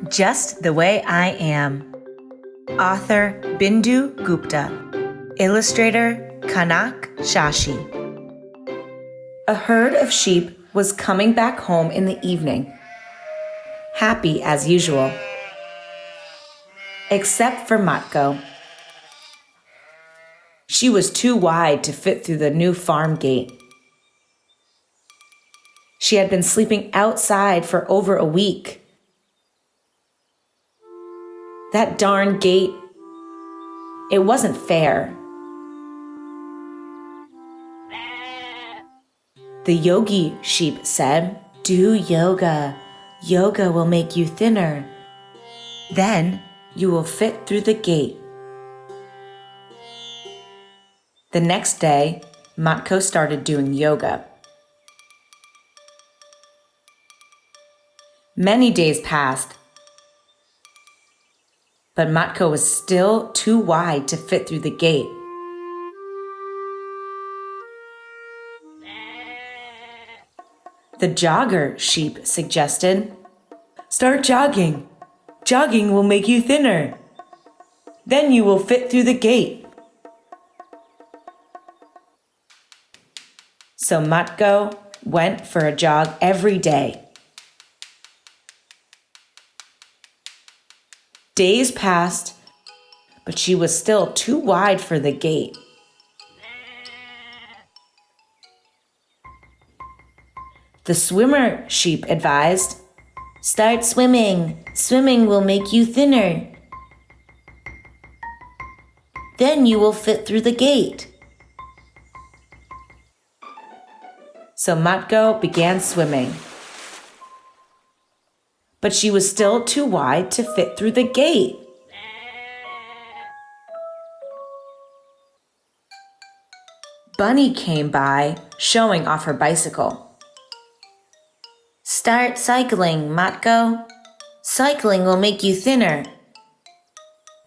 Just the Way I Am. Author Bindu Gupta. Illustrator Kanak, Shashi. A herd of sheep was coming back home in the evening, happy as usual. Except for Matko. She was too wide to fit through the new farm gate. She had been sleeping outside for over a week. That darn gate, it wasn't fair. The yogi sheep said, "Do yoga. Yoga will make you thinner. Then you will fit through the gate." The next day, Matko started doing yoga. Many days passed, but Matko was still too wide to fit through the gate. The jogger sheep suggested, "Start jogging. Jogging will make you thinner. Then you will fit through the gate." So Matko went for a jog every day. Days passed, but she was still too wide for the gate. The swimmer sheep advised, "Start swimming. Swimming will make you thinner. Then you will fit through the gate." So Matko began swimming. But she was still too wide to fit through the gate. Bunny came by, showing off her bicycle. "Start cycling, Matko. Cycling will make you thinner.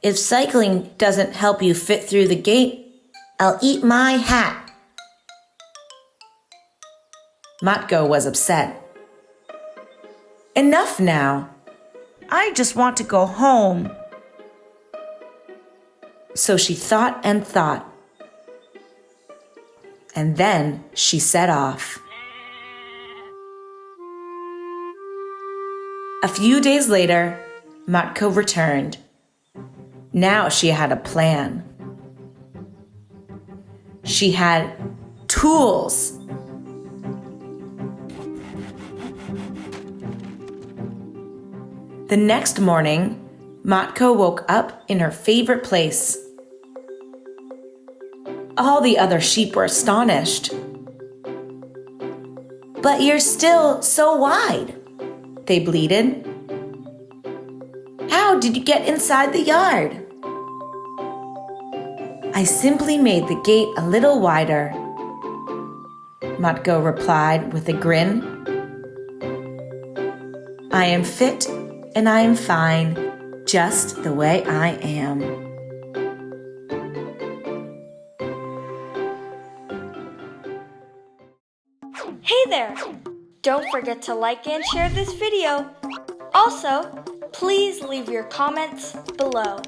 If cycling doesn't help you fit through the gate, I'll eat my hat." Matko was upset. "Enough now. I just want to go home." So she thought and thought. And then she set off. A few days later, Matko returned. Now she had a plan. She had tools. The next morning, Matko woke up in her favorite place. All the other sheep were astonished. "But you're still so wide," they bleated. "How did you get inside the yard?" "I simply made the gate a little wider," Matko replied with a grin. "I am fit and I am fine, just the way I am." Hey there! Don't forget to like and share this video. Also, please leave your comments below.